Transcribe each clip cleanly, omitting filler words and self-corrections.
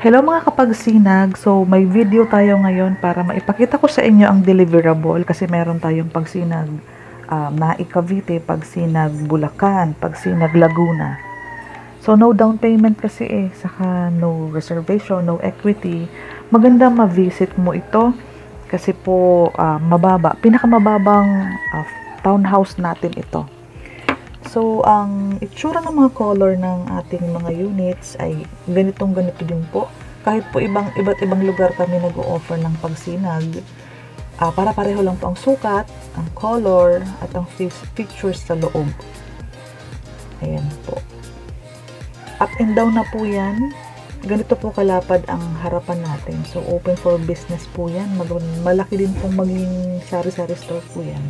Hello mga kapagsinag, so may video tayo ngayon para maipakita ko sa inyo ang deliverable kasi meron tayong pagsinag Naik Cavite, pagsinag Bulacan, pagsinag Laguna. So no down payment kasi saka no reservation, no equity. Maganda ma-visit mo ito kasi po mababa, pinakamababang townhouse natin ito. So, ang itsura ng mga color ng ating mga units ay ganito din po. Kahit po iba't ibang lugar kami nag-o-offer ng pagsinag, para pareho lang po ang sukat, ang color, at ang features sa loob. Ayan po. Up and down na po yan. Ganito po kalapad ang harapan natin. So, open for business po yan. Malaki din pong maging sari-sari store po yan.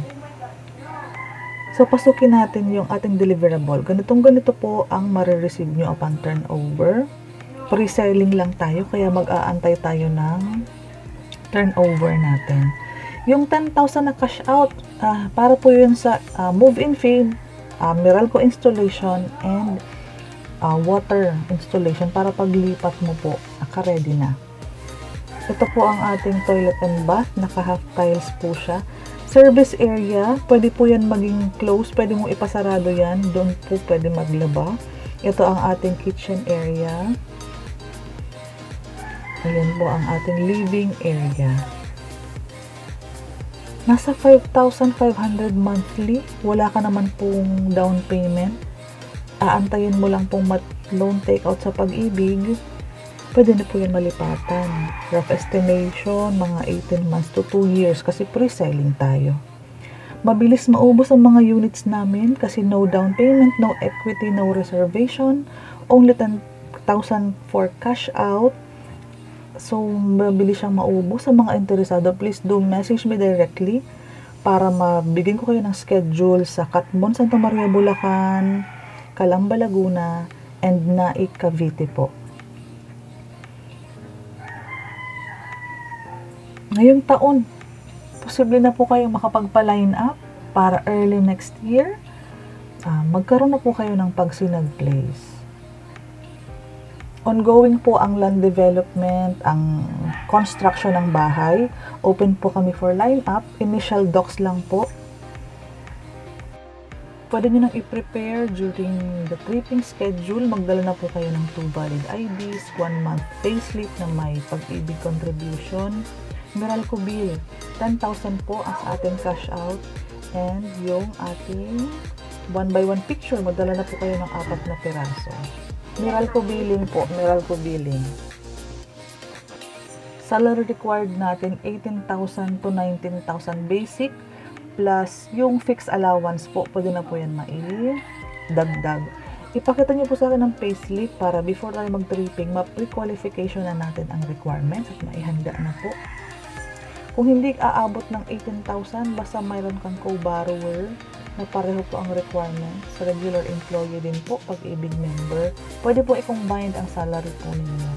So, pasukin natin yung ating deliverable. Ganito po ang marireceive nyo upon turnover. Pre-selling lang tayo, kaya mag-aantay tayo ng turnover natin. Yung 10,000 na cash out, para po yun sa move-in fee, Meralco installation, and water installation para paglipat mo po, naka-ready na. Ito po ang ating toilet and bath, naka-half tiles po siya. Service area, pwede po yan maging close, pwede mong ipasarado yan, doon po pwede maglaba. Ito ang ating kitchen area. Ayan po ang ating living area. Nasa 5,500 monthly, wala ka naman pong down payment. Aantayin mo lang pong loan takeout sa Pag-ibig. Pwede na po yan malipatan. Rough estimation, mga 18 months to 2 years kasi pre-selling tayo. Mabilis maubos ang mga units namin kasi no down payment, no equity, no reservation. Only 10,000 for cash out. So, mabilis siyang maubos. Sa mga interesado, please do message me directly para mabigyan ko kayo ng schedule sa Katmon, Santa Maria, Bulacan, Calamba, Laguna, and Naik Cavite po. Ngayong taon, posible na po kayong makapagpa-line up para early next year. Magkaroon na po kayo ng pagsinag place. Ongoing po ang land development, ang construction ng bahay. Open po kami for line up. Initial docs lang po. Pwede nyo nang i-prepare during the tripping schedule. Magdala na po kayo ng 2 valid IDs, 1 month payslip na may Pag-ibig contribution. Meralco bill, 10,000 po ang sa ating cash out, and yung ating 1x1 picture, magdala na po kayo ng 4 na piraso. Meralco billing po, Meralco billing. Salary required natin 18,000 to 19,000 basic, plus yung fixed allowance po, pwede na po yan maidagdag. Ipakita nyo po sa akin ng payslip para before tayo mag-tripping, ma-pre-qualification na natin ang requirements at maihanda na po. Kung hindi aabot ng 18,000, basta mayroon kang co-borrower na pareho po ang requirements. Sa regular employee din po, Pag-ibig member, pwede po i-combine ang salary po ninyo.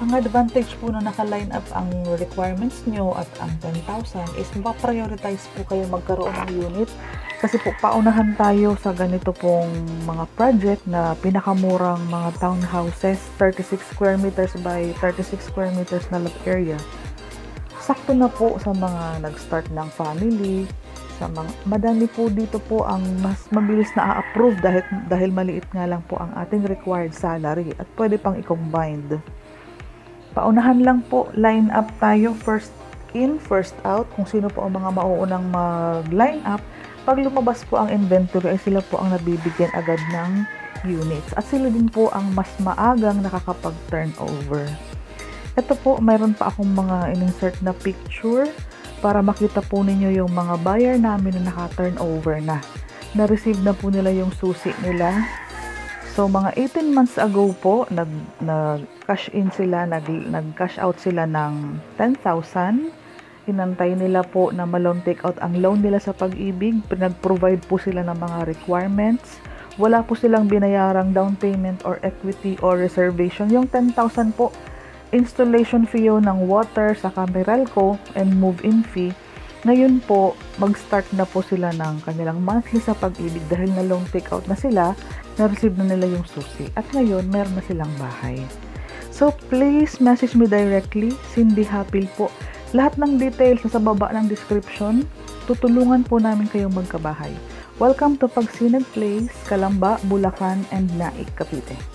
Ang advantage po na naka-line up ang requirements nyo at ang 10,000 is ma-prioritize po kayo magkaroon ng unit kasi po paunahan tayo sa ganito pong mga project na pinakamurang mga townhouses, 36 square meters by 36 square meters na lot area. Sakto na po sa mga nag-start ng family, sa mga madami po dito po ang mas mabilis na a-approve dahil maliit nga lang po ang ating required salary at pwede pang i-combined. Paunahan lang po, line up tayo, first in, first out, kung sino po ang mga mauunang mag-line up. Pag lumabas po ang inventory ay sila po ang nabibigyan agad ng units at sila din po ang mas maagang nakakapag-turnover. Ito po, mayroon pa akong mga in-insert na picture para makita po ninyo yung mga buyer namin na naka-turnover na. Na-receive na po nila yung susi nila. So, mga 18 months ago po, nag-cash in sila, nag-cash out sila ng 10,000. Inantay nila po na ma-loan take out ang loan nila sa Pag-ibig. Nag-provide po sila ng mga requirements. Wala po silang binayarang down payment or equity or reservation. Yung 10,000 po, installation fee yun ng water sa Meralco and move-in fee. Ngayon po, mag-start na po sila ng kanilang monthly sa Pag-ibig dahil na loan take out na sila, na-receive na nila yung susi. At ngayon, meron na silang bahay. So, please message me directly, Cindy Hapil po. Lahat ng details na sa baba ng description, tutulungan po namin kayong magkabahay. Welcome to Pagsinag Place, Calamba, Bulacan, and Naik, Cavite.